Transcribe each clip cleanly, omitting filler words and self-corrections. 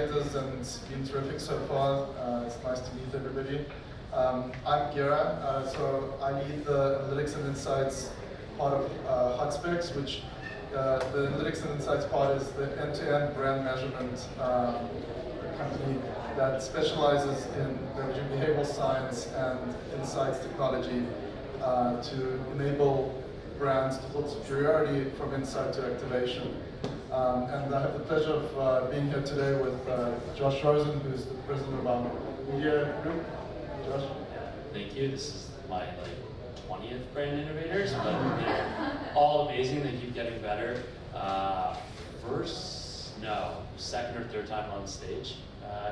Innovators, and it's been terrific so far. It's nice to meet everybody. I'm Gera, so I lead the Analytics and Insights part of Hotspex, which the Analytics and Insights part is the end-to-end brand measurement company that specializes in leveraging behavioral science and insights technology to enable brands to build superiority from insight to activation. And I have the pleasure of being here today with Josh Rosen, who's the president of our media group. Josh? Thank you. This is my 20th brand Innovators, but they're all amazing. They keep getting better. Second or third time on stage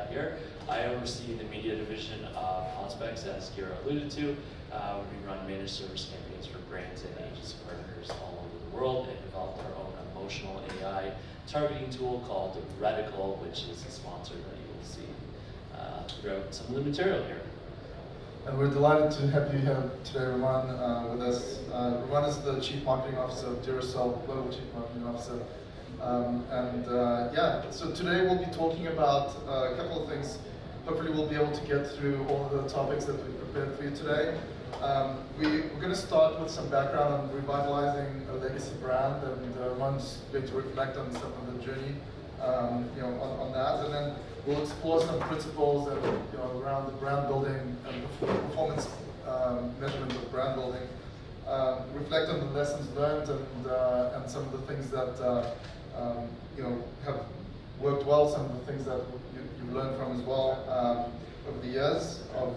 here. I oversee the media division of Hotspex, as Gera alluded to. We run managed service campaigns for brands and agency partners all over the world, and developed our own emotional AI targeting tool called Reticle, which is a sponsor that you will see throughout some of the material here. And we're delighted to have you here today, Ramon, with us. Ramon is the Chief Marketing Officer of Duracell, Global Chief Marketing Officer. So today we'll be talking about a couple of things. Hopefully we'll be able to get through all of the topics that we've prepared for you today. We're going to start with some background on revitalizing a legacy brand, and Ramon's going to reflect on some of the journey on that, and then we'll explore some principles and around the brand building and performance measurement of brand building. Reflect on the lessons learned and some of the things that have worked well, some of the things that you've learned from as well over the years of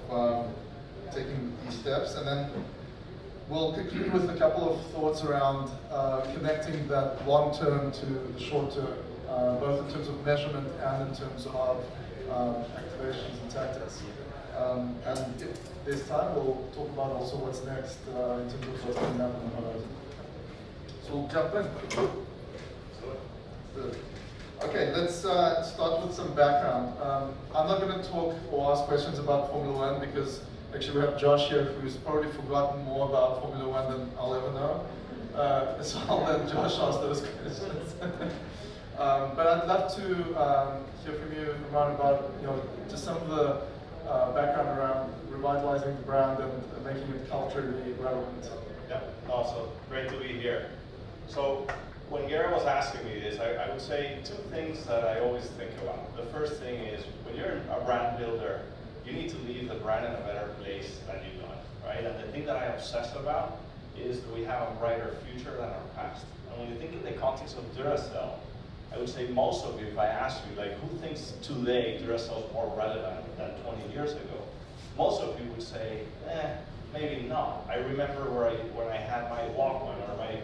taking these steps, and then we'll conclude with a couple of thoughts around connecting that long term to the short term, both in terms of measurement and in terms of activations and tactics. And if there's time, we'll talk about also what's next in terms of what's coming up on the horizon. So we'll jump in. Okay, let's start with some background. I'm not going to talk or ask questions about Formula One because actually we have Josh here who's probably forgotten more about Formula One than I'll ever know. So I'll let Josh ask those questions. But I'd love to hear from you, Ramon, about just some of the background around revitalizing the brand and making it culturally relevant. Yeah, awesome. Great to be here. So when Gera was asking me this, I would say two things that I always think about. The first thing is when you're a brand builder, you need to leave the brand in a better place than you got it, right? And the thing that I obsess about is that we have a brighter future than our past. And when you think in the context of Duracell, I would say most of you, if I ask you, who thinks today Duracell is more relevant than 20 years ago? Most of you would say, maybe not. I remember when I had my Walkman or my,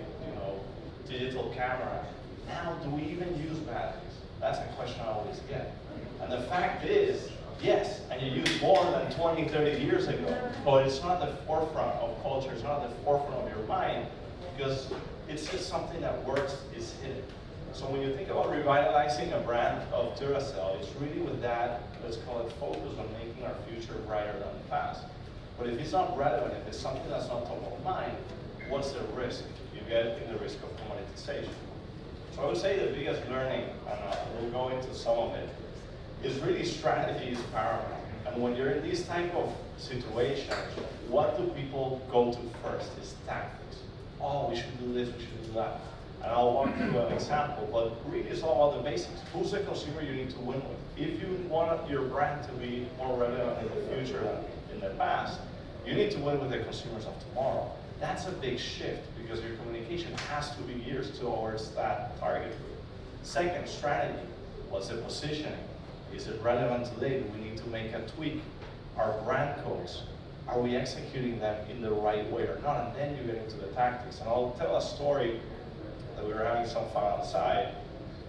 digital camera. Now, do we even use batteries? That's a question I always get. And the fact is, yes, and you use more than 20, 30 years ago, but it's not at the forefront of culture, it's not at the forefront of your mind, because it's just something that works, is hidden. So when you think about revitalizing a brand of Duracell, it's really with that, let's call it focus on making our future brighter than the past. But if it's not relevant, if it's something that's not top of mind, what's the risk? You get in the risk of commoditization. So I would say the biggest learning, and we'll go into some of it, is really strategy is paramount. And when you're in these type of situations, what do people go to first? Is tactics. Oh, we should do this, we should do that. And I'll walk through an example, but really it's all about the basics. Who's the consumer you need to win with? If you want your brand to be more relevant in the future than in the past, you need to win with the consumers of tomorrow. That's a big shift because your communication has to be geared towards that target group. Second, strategy. What's the positioning? Is it relevant today? Do we need to make a tweak? Our brand codes, are we executing them in the right way or not? And then you get into the tactics. And I'll tell a story that we were having some fun outside,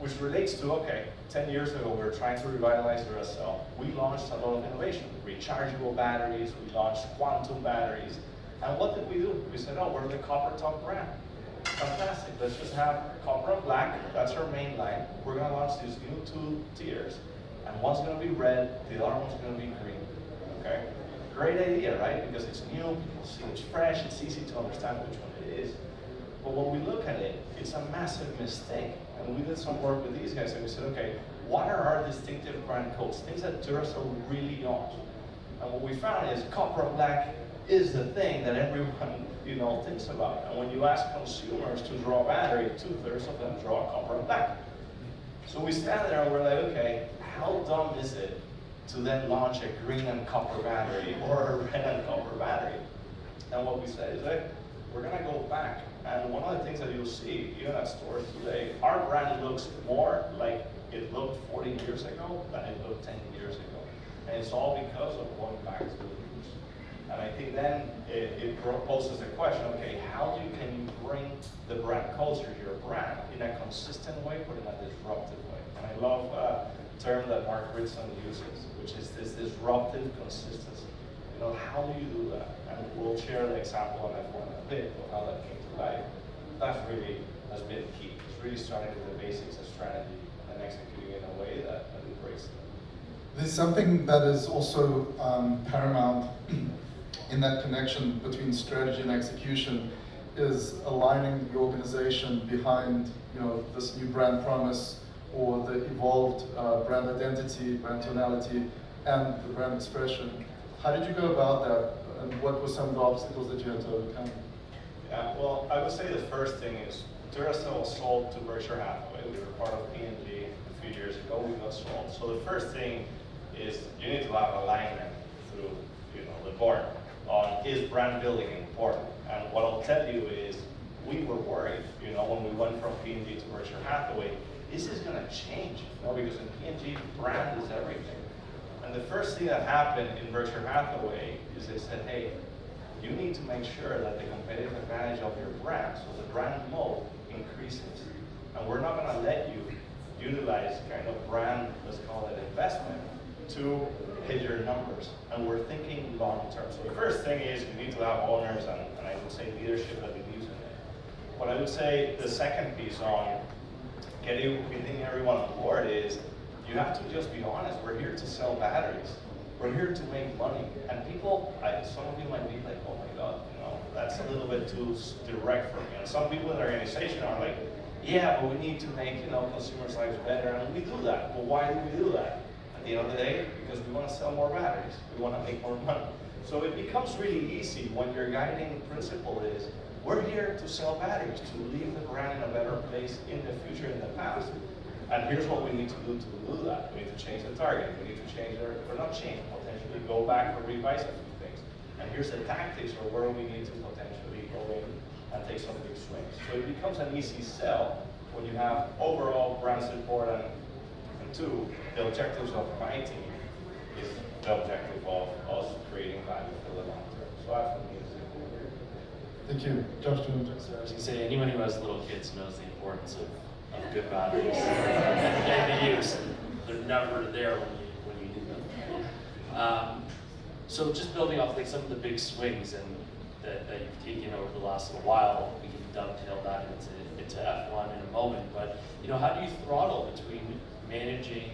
which relates to, 10 years ago we were trying to revitalize Duracell. We launched a lot of innovation. Rechargeable batteries, we launched quantum batteries. And what did we do? We said, we're the copper top brand. Fantastic, let's just have copper and black, that's our main line. We're gonna launch these new 2 tiers. And one's gonna be red, the other one's gonna be green, okay? Great idea, right? Because it's new, people see it's fresh, it's easy to understand which one it is. But when we look at it, it's a massive mistake. And we did some work with these guys and we said, okay, what are our distinctive brand codes? Things that Duracell really owns. And what we found is copper black is the thing that everyone thinks about. And when you ask consumers to draw a battery, 2/3 of them draw copper black. So we stand there and we're like, okay, how dumb is it to then launch a green and copper battery or a red and copper battery? And what we said is, hey, we're gonna go back. And one of the things that you'll see, even at stores today, our brand looks more like it looked 40 years ago than it looked 10 years ago. And it's all because of going back to the roots. And I think then it poses the question, okay, can you bring the brand culture to your brand in a consistent way, but in a disruptive way? And I love a term that Mark Ritson uses, which is this disruptive consistency. How do you do that? And we'll share the example on F1 in a bit of how that came to life. That really has been key. It's really starting with the basics of strategy and executing in a way that embraces it. There's something that is also paramount in that connection between strategy and execution is aligning the organization behind this new brand promise or the evolved brand identity, brand tonality, and the brand expression. How did you go about that, and what were some of the obstacles that you had to overcome? Yeah, well, I would say the first thing is Duracell was sold to Berkshire Hathaway. We were part of P&G a few years ago. We got sold. So the first thing is you need to have alignment through the board on is brand building important. And what I'll tell you is we were worried, when we went from P&G to Berkshire Hathaway, this is going to change, because in P&G brand is everything. And the first thing that happened in Berkshire Hathaway is they said, hey, you need to make sure that the competitive advantage of your brand, so the brand moat, increases. And we're not going to let you utilize kind of brand, let's call it investment, to hit your numbers. And we're thinking long term. So the first thing is you need to have owners and I would say leadership that believes in it. What I would say the second piece on getting everyone on board is you have to just be honest. We're here to sell batteries. We're here to make money. And people, some of you might be like, oh my God, that's a little bit too direct for me. And some people in the organization are like, yeah, but we need to make consumers' lives better, and we do that. But why do we do that? At the end of the day, because we want to sell more batteries. We want to make more money. So it becomes really easy when your guiding principle is, we're here to sell batteries, to leave the brand in a better place in the future, in the past. And here's what we need to do that. We need to change the target. We need to change potentially go back or revise a few things. And here's the tactics or where we need to potentially go in and take some big swings. So it becomes an easy sell when you have overall brand support and two, the objectives of my team is the objective of us creating value for the long term. So that for me is important. Thank you. Josh, do you want to So I was going to say, anyone who has little kids knows the importance of good batteries and the use. They're never there when you need them. So just building off like some of the big swings and that you've taken over the last little while, we can dovetail that into F1 in a moment. But how do you throttle between managing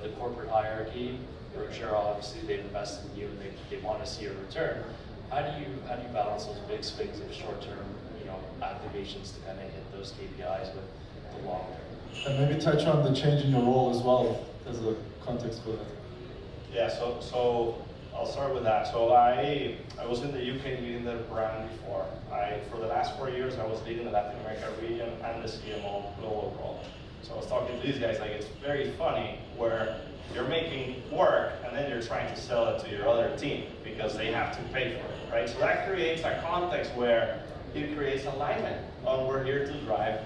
the corporate hierarchy? Berkshire, obviously they've invested in you and they want to see a return. How do you balance those big swings of short-term activations to kind of hit those KPIs with the long term? And maybe touch on the change in your role as well as a context for that. Yeah, so I'll start with that. So I was in the UK leading the brand before. For the last 4 years, I was leading the Latin America region and the CMO global role. So I was talking to these guys, like it's very funny where you're making work and then you're trying to sell it to your other team because they have to pay for it, right? So that creates a context where it creates alignment on we're here to drive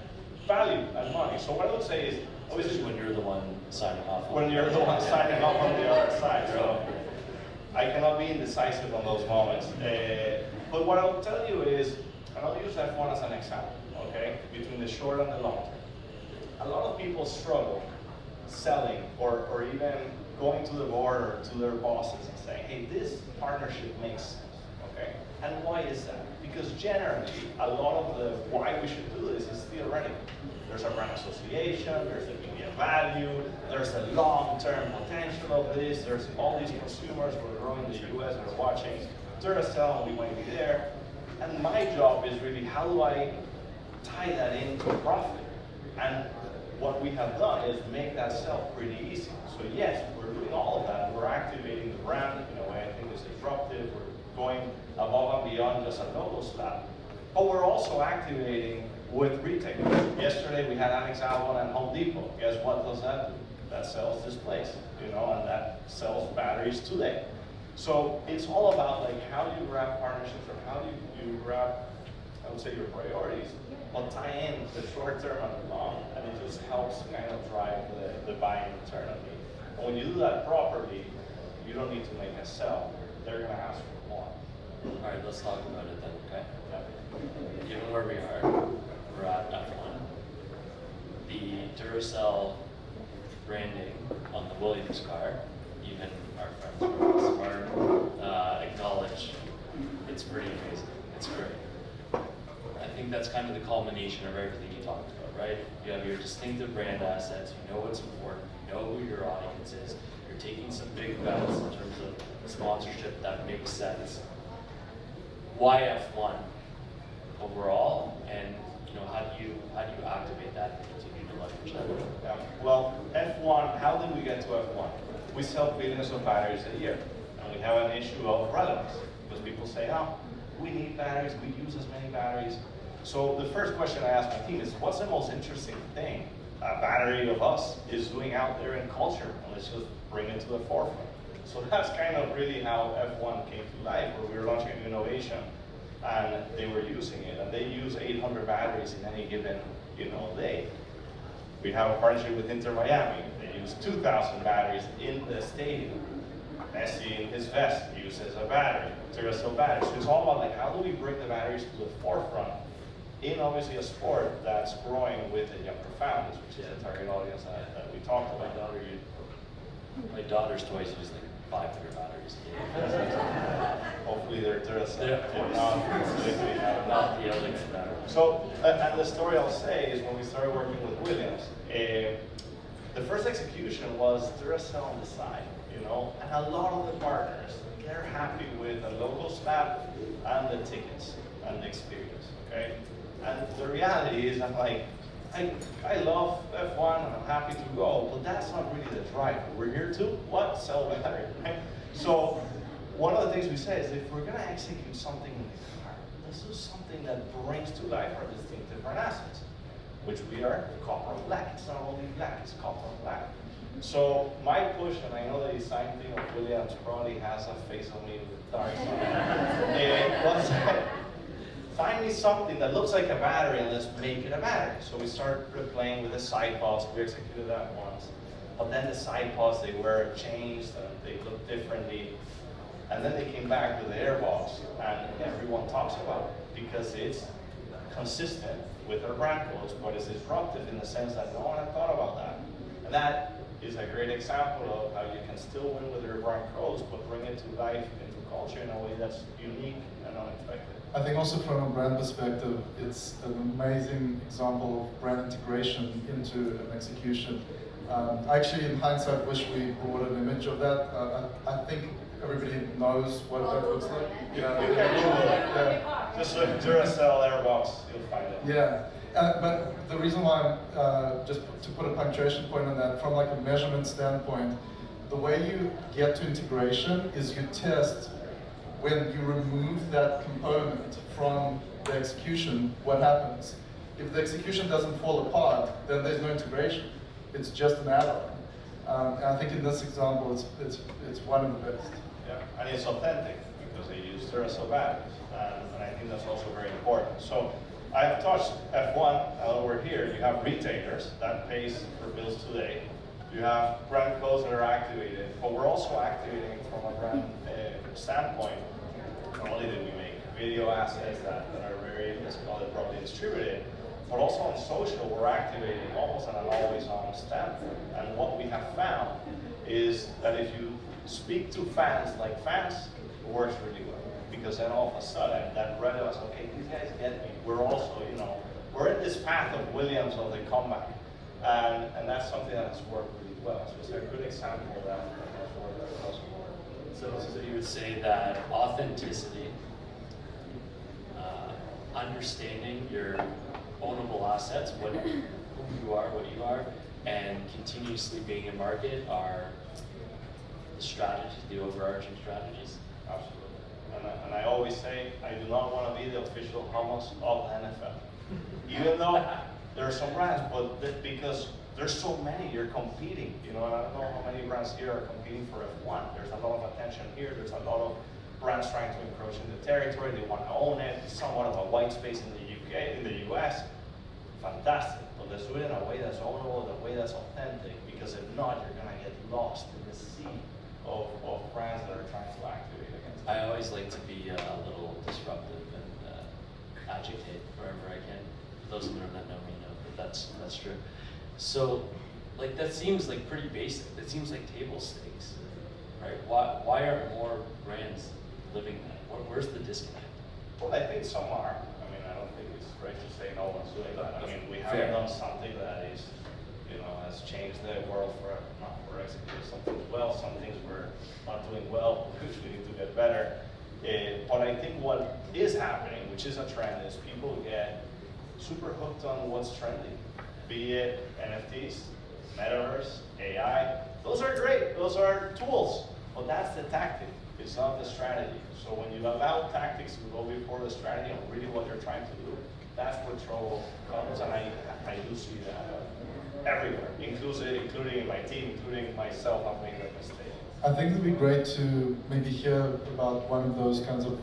value and money. So what I would say is, Obviously when you're the one signing off. when you're the one signing off on the other side. So I cannot be indecisive on those moments. But what I'll tell you is, and I'll use F1 as an example, okay, between the short and the long term. A lot of people struggle selling or even going to the board or to their bosses and saying, hey, this partnership makes sense, okay? And why is that? Because generally, a lot of the why we should do this is theoretical. There's a brand association, there's the media value, there's the long-term potential of this, there's all these consumers who are growing in the US and are watching Duracell and we might be there. And my job is really how do I tie that into profit? And what we have done is make that sell pretty easy. So yes, we're doing all of that. We're activating the brand in a way I think is disruptive. We're going above and beyond just a logo slap. But we're also activating with retailers. Yesterday we had Alex Albon and Home Depot. Guess what does that do? That sells displays, and that sells batteries today. So it's all about like how do you grab partnerships, or how do you grab, I would say, your priorities, but tie in the short term and the long, and it just helps kind of drive the buying internally. And when you do that properly, you don't need to make a sell. They're going to ask for more. All right, let's talk about it then, okay? Yeah. Given where we are, we're at F1. The Duracell branding on the Williams car, even our friends from Smart acknowledge it's pretty amazing. It's great. I think that's kind of the culmination of everything you talked about, right? You have your distinctive brand assets, you know what's important, you know who your audience is, you're taking some big bets in terms of sponsorship that makes sense. Why F1 overall, and how do you activate that and continue to leverage that? Yeah. Well, F1, how did we get to F1? We sell billions of batteries a year, and we have an issue of relevance, because people say, oh, we need batteries, we use as many batteries. So the first question I ask my team is, what's the most interesting thing a battery of us is doing out there in culture? And let's just bring it to the forefront. So that's kind of really how F1 came to life, where we were launching an innovation, and they were using it, and they use 800 batteries in any given day. We have a partnership with Inter Miami. They use 2,000 batteries in the stadium. Messi in his vest uses a battery, Duracell batteries. So it's all about like how do we bring the batteries to the forefront in obviously a sport that's growing with the younger families, which is the target audience that we talked about. My daughter's toys use like 500 batteries. Hopefully they're Duracell. Yeah. Not the other battery. So, and the story I'll say is when we started working with Williams, the first execution was Duracell on the side, and a lot of the partners, they're happy with the logo slap and the tickets and the experience, okay? And the reality is, I'm like, I love F1 and I'm happy to go, but that's not really the driver. We're here to, what? Sell battery, right? So, one of the things we say is if we're gonna execute something in the car, let's do something that brings to life our distinctive brand assets, which we are copper and black. It's not only black, it's copper and black. So my push, and I know the design team of Williams probably has a face on me with dark was find me something that looks like a battery and let's make it a battery. So we started playing with the side pods. We executed that once. But then the side pods, they were changed and they looked differently. And then they came back with the airbox, and everyone talks about it because it's consistent with our brand codes, but it's disruptive in the sense that no one had thought about that. And that is a great example of how you can still win with your brand codes, but bring it to life into culture in a way that's unique and unexpected. I think also from a brand perspective, it's an amazing example of brand integration into an execution. Actually, in hindsight, wish we brought an image of that. I think everybody knows what that looks like. Yeah, You can Google it. Just look Duracell airbox, you'll find it. Yeah, but the reason why I'm, just to put a punctuation point on that, from like a measurement standpoint, the way you get to integration is you test when you remove that component from the execution, what happens. If the execution doesn't fall apart, then there's no integration. It's just an add-on. And I think in this example, it's one of the best. Yeah, and it's authentic because they use Duracell batteries, and I think that's also very important. So I have touched F1 over here. You have retailers that pays for bills today. You have brand codes that are activated, but we're also activating from a brand standpoint. Not only do we make video assets that are very, let's call it, broadly distributed, but also on social, we're activating almost on an always-on standpoint. And what we have found is that if you speak to fans like fans, it works really well. Because then all of a sudden, that relevance, okay, these guys get me. We're also, we're in this path of Williams of the comeback. And that's something that has worked really well. So it's a good example of that has worked across the board. So you would say that authenticity, understanding your ownable assets, who you are, what you are, and continuously being in market are the strategies, the overarching strategies. Absolutely. And I always say, I do not want to be the official hummus of the NFL. Even though there are some brands, but because there's so many, you're competing. You know, and I don't know how many brands here are competing for F1. There's a lot of attention here. There's a lot of brands trying to encroach in the territory. They want to own it. It's somewhat of a white space in the UK, in the US. Fantastic. But let's do it in a way that's ownable, in a way that's authentic. Because if not, you're going to get lost in the sea of brands that are trying to activate against it. I always like to be a little disruptive and agitate wherever I can. Those of you that know me know that that's true. So, like, that seems like pretty basic. That seems like table stakes, right? Why aren't more brands living that? Where's the disconnect? Well, I think some are. I mean, I don't think it's right to say no one's doing that. I mean, we Fair. haven't done something that is, you know, has changed the world forever. Not for executing some things well, some things we're not doing well, which we need to get better. But I think what is happening, which is a trend, is people get super hooked on what's trendy. Be it NFTs, Metaverse, AI. Those are great, those are tools, but that's the tactic, it's not the strategy. So when you allow tactics to go before the strategy and really what you're trying to do, that's where trouble comes, and I do see that everywhere, including in my team, including myself. I've made that mistake. I think it would be great to maybe hear about one of those kinds of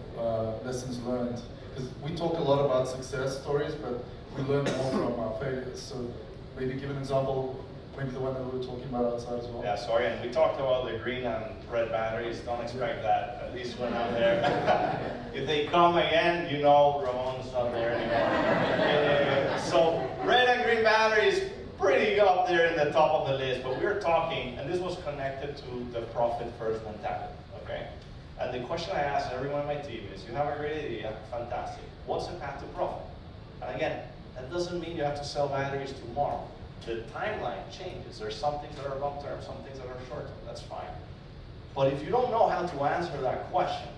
lessons learned. Because we talk a lot about success stories, but we learn more from our failures. So maybe give an example, maybe the one that we were talking about outside as well. Yeah, sorry, and we talked about the green and red batteries. Don't expect that, at least when I'm there. If they come again, you know Ramon's not there anymore. So red and green batteries, pretty up there in the top of the list, but we were talking, and this was connected to the profit first mentality, okay? And the question I asked everyone on my team is, you have a great idea, fantastic. What's the path to profit? And again, that doesn't mean you have to sell batteries tomorrow. The timeline changes. There's some things that are long term, some things that are short term, that's fine. But if you don't know how to answer that question,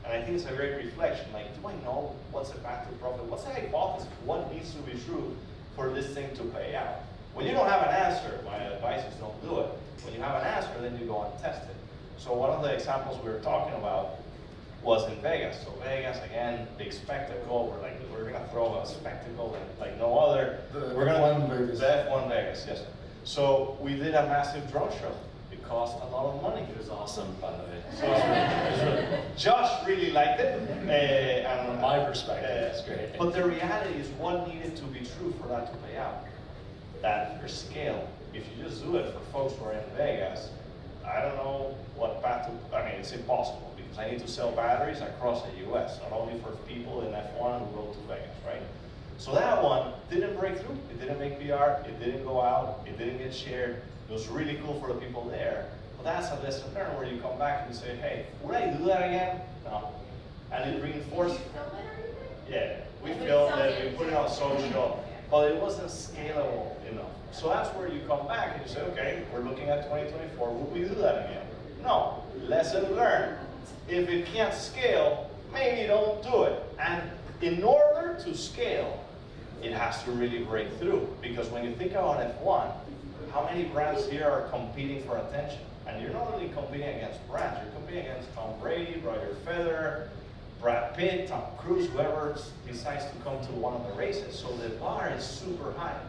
and I think it's a great reflection, like, do I know what's the path to profit? What's the hypothesis? What needs to be true for this thing to pay out? When you don't have an answer, my advice is don't do it. When you have an answer, then you go and test it. So one of the examples we were talking about was in Vegas. So Vegas, again, big spectacle. We're gonna throw a spectacle like no other. We're gonna F1 Vegas. The F1 Vegas, yes. So we did a massive drone show. It cost a lot of money. It was awesome, by the way. So Josh really liked it. And From my perspective, it's great. But the reality is, what needed to be true for that to pay out? That your scale. If you just do it for folks who are in Vegas, I don't know what path to. I mean, it's impossible because I need to sell batteries across the U.S. not only for people in F1 who go to Vegas, right? So that one didn't break through. It didn't make PR. It didn't go out. It didn't get shared. It was really cool for the people there. But that's a lesson learned where you come back and you say, hey, would I do that again? No. And it reinforced. Yeah, we filmed it. We put it on social, but it wasn't scalable enough. So that's where you come back and you say, okay, we're looking at 2024. Would we do that again? No. Lesson learned. If it can't scale, maybe don't do it. And in order to scale, it has to really break through. Because when you think about F1, how many brands here are competing for attention? And you're not only competing against brands, you're competing against Tom Brady, Roger Federer, Brad Pitt, Tom Cruise, whoever decides to come to one of the races. So the bar is super high.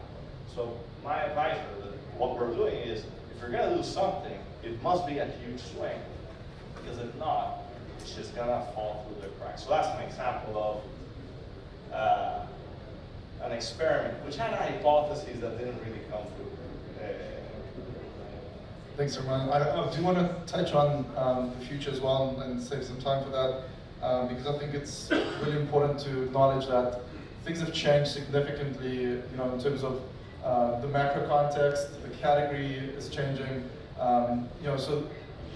So my advice for what we're doing is, if you're gonna do something, it must be a huge swing. Because if not, it's just gonna fall through the cracks. So that's an example of an experiment, which had a hypothesis that didn't really come through. Thanks, Ramon. I do want to touch on the future as well and save some time for that, because I think it's really important to acknowledge that things have changed significantly, you know, in terms of the macro context. The category is changing, you know, so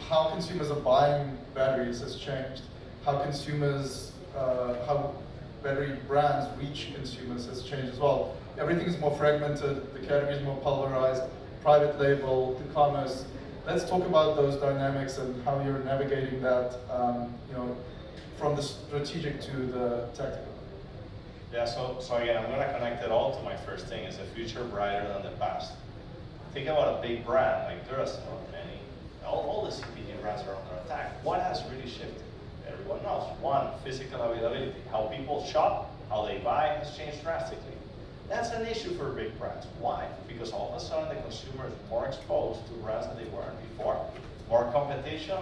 how consumers are buying batteries has changed. How consumers, how battery brands reach consumers has changed as well. Everything is more fragmented, the category is more pulverized, private label, e-commerce. Let's talk about those dynamics and how you're navigating that, you know, from the strategic to the tactical. Yeah, so again, I'm gonna connect it all to my first thing, is a future brighter than the past. Think about a big brand like Duracell, and all the CPG brands are under attack. What has really shifted? Everyone knows. One, physical availability. How people shop, how they buy has changed drastically. That's an issue for big brands. Why? Because all of a sudden the consumer is more exposed to brands than they weren't before. More competition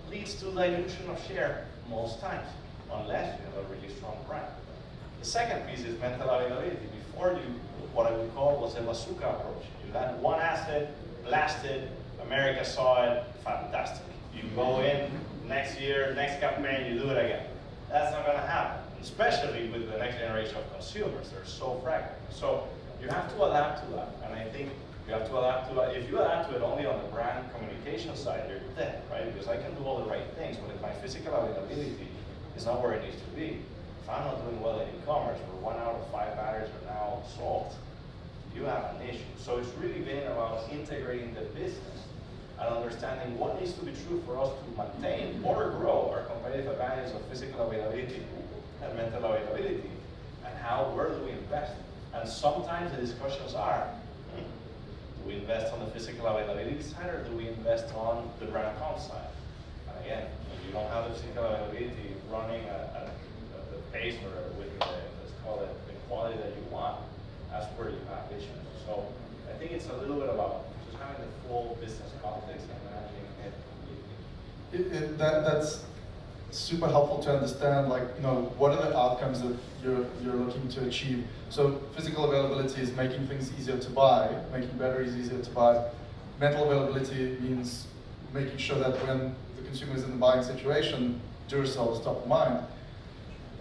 leads to dilution of share most times, unless you have a really strong brand. The second piece is mental availability. Before you, what I would call was a bazooka approach. You had one asset, blasted, America saw it, fantastic. You go in, next year, next campaign, you do it again. That's not gonna happen, especially with the next generation of consumers. They're so fragmented. So you have to adapt to that. And I think you have to adapt to that. If you adapt to it only on the brand communication side, you're dead, right? Because I can do all the right things, but if my physical availability is not where it needs to be, if I'm not doing well in e-commerce, where 1 out of 5 batteries are now sold, you have an issue. So it's really been about integrating the business and understanding what needs to be true for us to maintain or grow our competitive advantage of physical availability and mental availability, and where do we invest? And sometimes the discussions are, do we invest on the physical availability side, or do we invest on the brand comp side? And again, if you don't have the physical availability running at the pace or with let's call it the quality that you want, that's where you have issues. So I think it's a little bit about just having the full business context and managing it. That's super helpful to understand, like, what are the outcomes that you're looking to achieve. So physical availability is making things easier to buy, making batteries easier to buy. Mental availability means making sure that when the consumer is in the buying situation, Duracell is top of mind.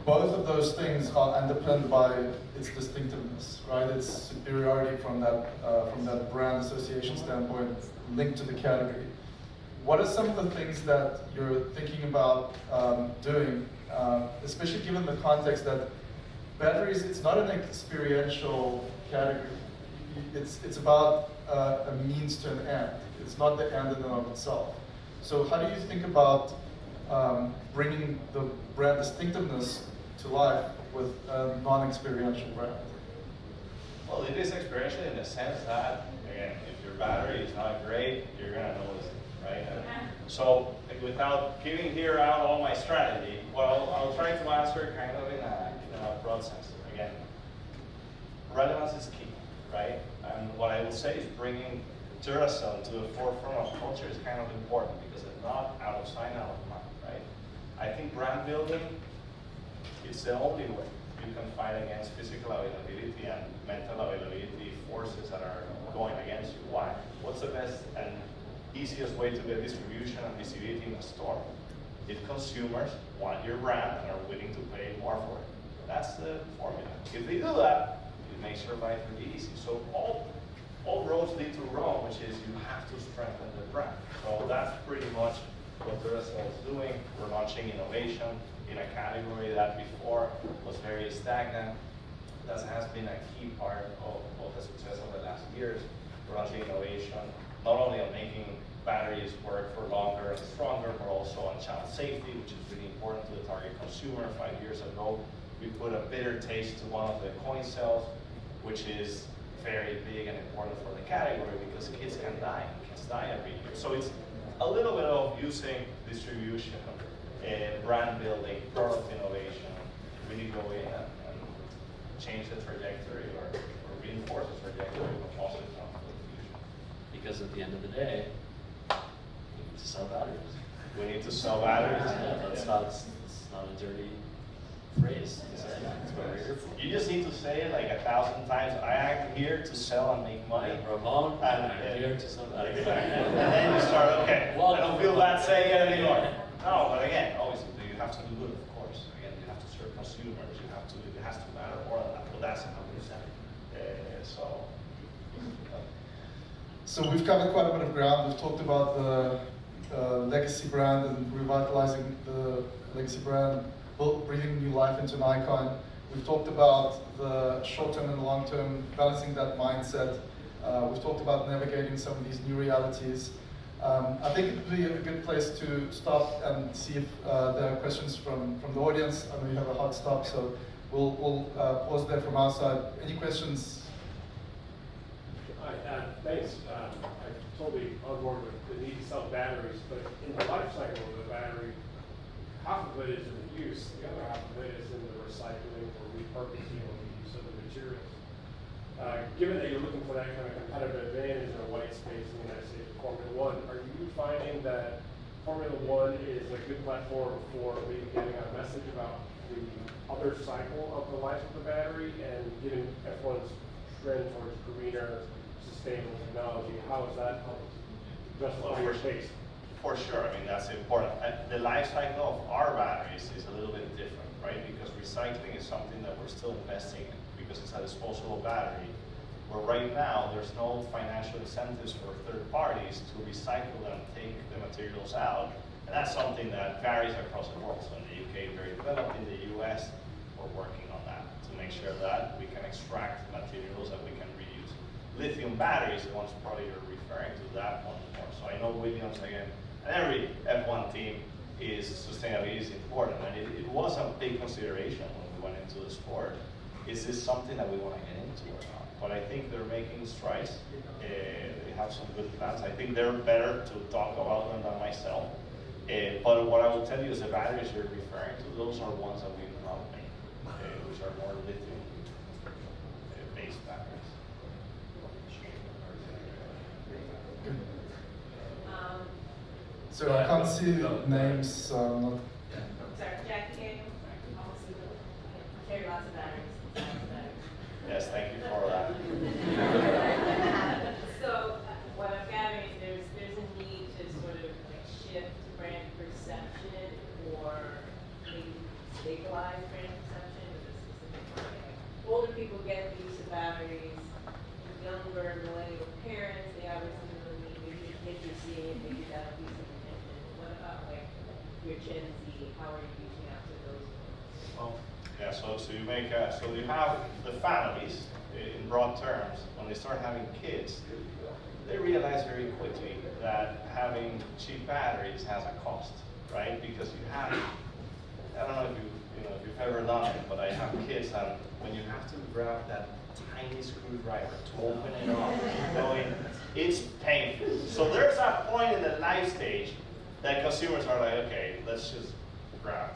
Both of those things are underpinned by its distinctiveness, right? Its superiority from that brand association standpoint linked to the category. What are some of the things that you're thinking about doing, especially given the context that batteries, it's not an experiential category. It's about a means to an end. It's not the end in and of itself. So how do you think about bringing the brand distinctiveness to life with a non-experiential brand? Well, it is experiential in the sense that, again, if your battery is not great, you're gonna notice it, right? So, without giving here out all my strategy, well, I'll try to answer kind of in a broad sense. Again, relevance is key, right? And what I will say is bringing Duracell to the forefront of culture is kind of important, because if not, out of sight, out of mind, right? I think brand building is the only way you can fight against physical availability and mental availability forces that are going against you. Why? What's the best and easiest way to get distribution and visibility in a store? If consumers want your brand and are willing to pay more for it. That's the formula. If they do that, it makes your life really easy. So all roads lead to Rome, which is you have to strengthen the brand. So that's pretty much what Duracell is doing. We're launching innovation in a category that before was very stagnant. That has been a key part of the success of the last years. We're launching innovation, not only on making batteries work for longer and stronger, but also on child safety, which is really important to the target consumer. 5 years ago, we put a bitter taste to one of the coin cells, which is very big and important for the category because kids can die. Kids die every year. So it's a little bit of using distribution, brand building, product innovation, really go in and change the trajectory or reinforce the trajectory of a positive one for the future. Because at the end of the day, we need to sell batteries. We need to sell batteries. Yeah, it's not a dirty phrase to say. That's what we're here for. You just need to say it like 1,000 times. I am here to sell and make money. Ramon, I'm here to sell batteries. Exactly. And then you start, okay, Well, I don't feel bad saying it anymore. No, but again, always you have to do good, of course. Again, you have to serve consumers. It has to matter more than that. But that's 100%. So we've covered quite a bit of ground. We've talked about the legacy brand and revitalizing the legacy brand, breathing new life into an icon. We've talked about the short-term and long-term, balancing that mindset. We've talked about navigating some of these new realities. I think it would be a good place to stop and see if there are questions from the audience. I know you have a hot stop, so we'll pause there from our side. Any questions? Hi, thanks. I'm totally on board with the need to sell batteries, but in the life cycle of the battery, half of it is in the use, the other half of it is in the recycling or repurposing or the use of the materials. Given that you're looking for that kind of competitive advantage in a white space in the United States of Formula One, are you finding that Formula One is a good platform for maybe getting a message about the other cycle of the life of the battery, and given F1's trend towards greener, sustainable technology, how is that helped justify your space? For sure, I mean, that's important. The life cycle of our batteries is a little bit different, right? Because recycling is something that we're still investing in because it's a disposable battery, where right now there's no financial incentives for third parties to recycle and take the materials out. And that's something that varies across the world. So in the UK, very developed. In the US, we're working on that to make sure that we can extract materials that we can reuse. Lithium batteries, the ones probably you're referring to, that one more. So I know Williams, again, and every F1 team is sustainability is important, and it was a big consideration when we went into the sport. Is this something that we want to get into or not? But I think they're making strides. They have some good plans. I think they're better to talk about them than myself. But what I will tell you is the batteries you're referring to, those are ones that we've not made, which are more lithium-based batteries. So I can't see names, so I'm not. Sorry, Jackie Daniel. Carry lots of batteries. Yes, thank you for that. So what I'm gathering is there's a need to sort of shift brand perception or maybe stabilize brand perception with a specific market. Older people get the use of batteries. Younger millennial parents, they obviously really need maybe the kids are seeing it, maybe that'll be some attention. What about like your Gen Z? How are you reaching out to those folks? Well, yeah, so you make so you have the families in broad terms. When they start having kids, they realize very quickly that having cheap batteries has a cost, right? Because you have, I don't know if you've ever done it, but I have kids, and when you have to grab that tiny screwdriver to open it up, it's painful. So there's a point in the life stage that consumers are like, okay, let's just grab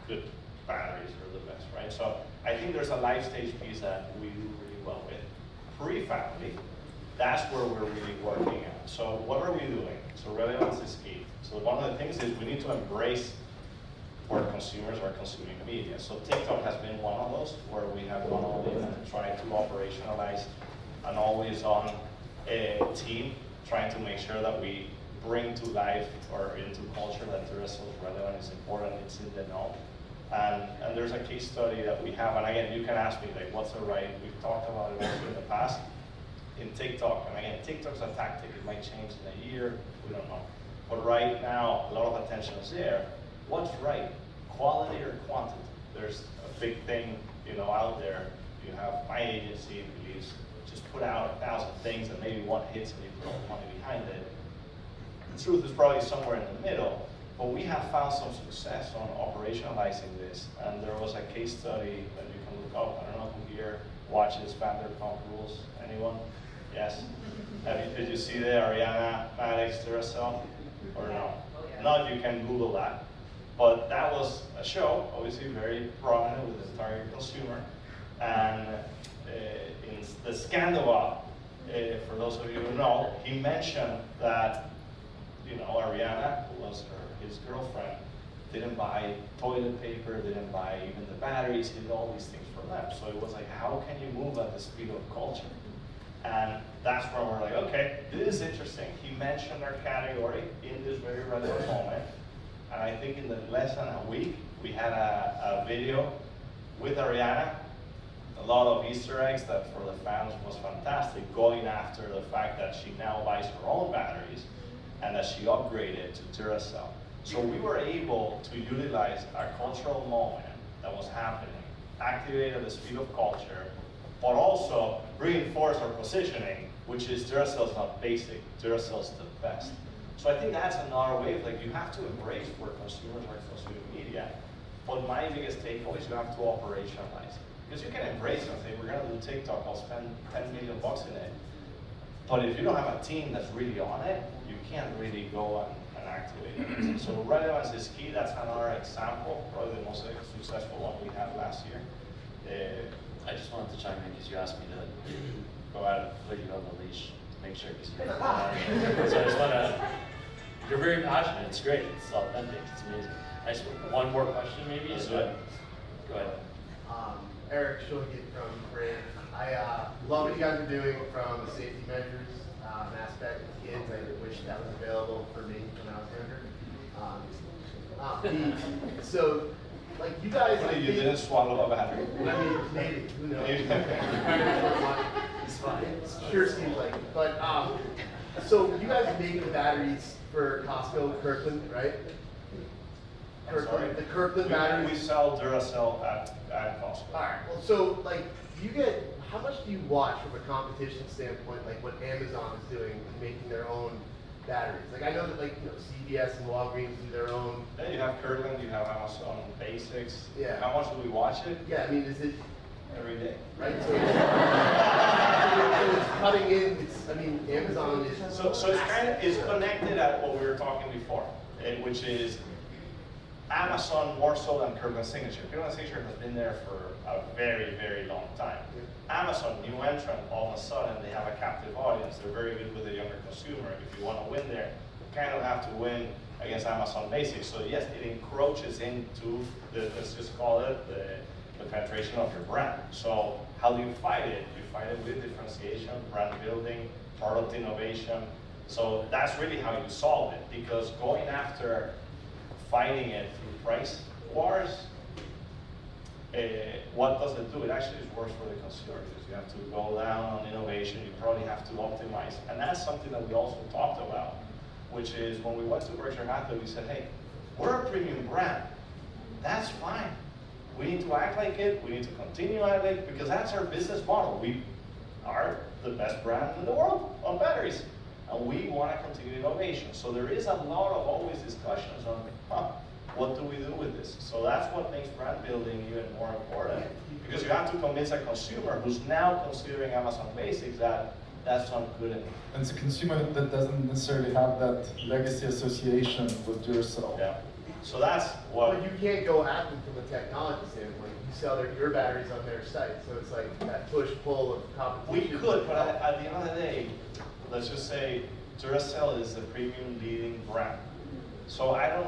good batteries are the best, right? So I think there's a life stage piece that we do really well with. Pre-family, that's where we're really working at. So what are we doing? So relevance is key. So one of the things is we need to embrace where consumers are consuming media. So TikTok has been one of those where we have gone all in and tried to operationalize an always-on team, trying to make sure that we bring to life or into culture that Duracell is relevant, it's important, it's in the know. And there's a case study that we have, and again, you can ask me, like, what's the right, we've talked about it also in the past, in TikTok, and again, TikTok's a tactic, it might change in a year, we don't know. But right now, a lot of attention is there. What's right, quality or quantity? There's a big thing, out there. You have my agency believes, just put out 1,000 things and maybe one hits and you put all the money behind it. The truth is probably somewhere in the middle. But we have found some success on operationalizing this, and there was a case study that you can look up. I don't know who here watches Vanderpump Rules. Anyone? Yes. Did you see the Ariana Maddox Duracell or no? Not, you can Google that. But that was a show, obviously very prominent with the target consumer, and in the scandal, for those of you who know, he mentioned that Ariana, who was his girlfriend, didn't buy toilet paper, didn't buy even the batteries, he did all these things for them. So it was like, how can you move at the speed of culture? And that's where we're like, okay, this is interesting. He mentioned our category in this very relevant moment. And I think in less than a week, we had a video with Ariana, a lot of Easter eggs that for the fans was fantastic, going after the fact that she now buys her own batteries and that she upgraded to Duracell. So we were able to utilize a cultural moment that was happening, activate at the speed of culture, but also reinforce our positioning, which is Duracell's not basic, Duracell's the best. So I think that's another way of, like, you have to embrace where consumers are consuming media. But my biggest takeaway is you have to operationalize. Because you can embrace and say, we're going to do TikTok, I'll spend 10 million bucks in it. But if you don't have a team that's really on it, you can't really go and activate it. So relevance is key. That's another example, probably the most successful one we had last year. I just wanted to chime in because you asked me to Go ahead. put you on the leash, make sure, because you so I just want to, you're very passionate, it's great, it's authentic, it's amazing. I just, one more question maybe? Let's Is do it. Go ahead. Eric Shulgin from Brand. I love what you guys are doing from the safety measures aspect with kids. I wish that was available for me when I was younger. So, like you guys, I You think, didn't swallow a battery. I mean, maybe, who knows? Maybe. It's fine. Sure seems like it. But, so you guys make the batteries for Costco, Kirkland, right? I'm sorry? The Kirkland We batteries. sell Duracell at Costco. Alright, well, so, like, you get, how much do you watch from a competition standpoint, like what Amazon is doing and making their own batteries? Like, I know that, like, you know, CVS and Walgreens do their own. Yeah, you have Kirkland, you have Amazon Basics. Yeah. How much do we watch it? Yeah, I mean, is it, Every day. right? So it's cutting in, it's, I mean, Amazon is. So it's kind of, it's connected at what we were talking before, which is Amazon more so than Kirkland Signature. Kirkland Signature has been there for a very, very long time. Amazon, new entrant, all of a sudden they have a captive audience. They're very good with the younger consumer. If you want to win there, you kind of have to win against Amazon Basics. So yes, it encroaches into the, let's just call it the penetration of your brand. So how do you fight it? You fight it with differentiation, brand building, product innovation. So that's really how you solve it, because going after fighting it through price wars, what does it do? It actually is worse for the consumer, because you have to go down on innovation, you probably have to optimize. And that's something that we also talked about, which is when we went to Berkshire Hathaway, we said, hey, we're a premium brand. That's fine. We need to act like it, we need to continue acting like it, because that's our business model. We are the best brand in the world on batteries, and we want to continue innovation. So there is a lot of always discussions on, what do we do with this? So that's what makes brand building even more important, because you have to convince a consumer who's now considering Amazon Basics that that's not good enough. And it's a consumer that doesn't necessarily have that legacy association with Duracell. Yeah. So that's what. But you can't go at them from a technology standpoint. You sell your batteries on their site, so it's like that push-pull of We competition. could, but at the end of the day, let's just say Duracell is the premium leading brand. So I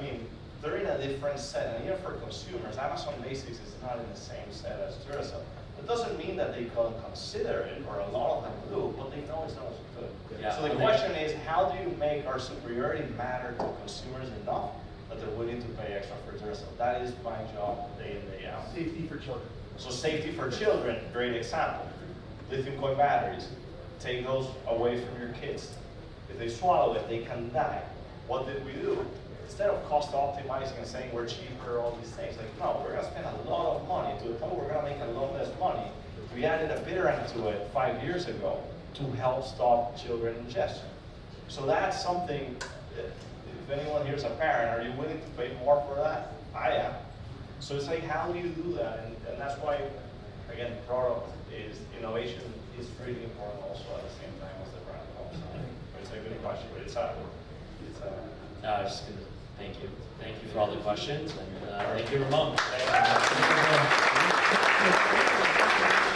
mean, they're in a different set. And even for consumers, Amazon Basics is not in the same set as Duracell. It doesn't mean that they can't consider it, or a lot of them do, but they know it's not as good. Yeah. So the question is, how do you make our superiority matter to consumers enough that they're willing to pay extra for Duracell? That is my job day in, day out. Safety for children. So safety for children, great example. Lithium coin batteries, take those away from your kids. If they swallow it, they can die. What did we do? Instead of cost optimizing and saying we're cheaper, all these things, like, no, we're gonna spend a lot of money to the point we're gonna make a lot less money. We added a bitterant to it 5 years ago to help stop children ingestion. So that's something, if anyone here is a parent, are you willing to pay more for that? I am. So it's like, how do you do that? And that's why, again, product is, innovation is really important also at the same time as the brand also. It's a good question, but it's a No, I was just gonna thank you. Thank you for all the questions, and thank you, Ramon. Thank you.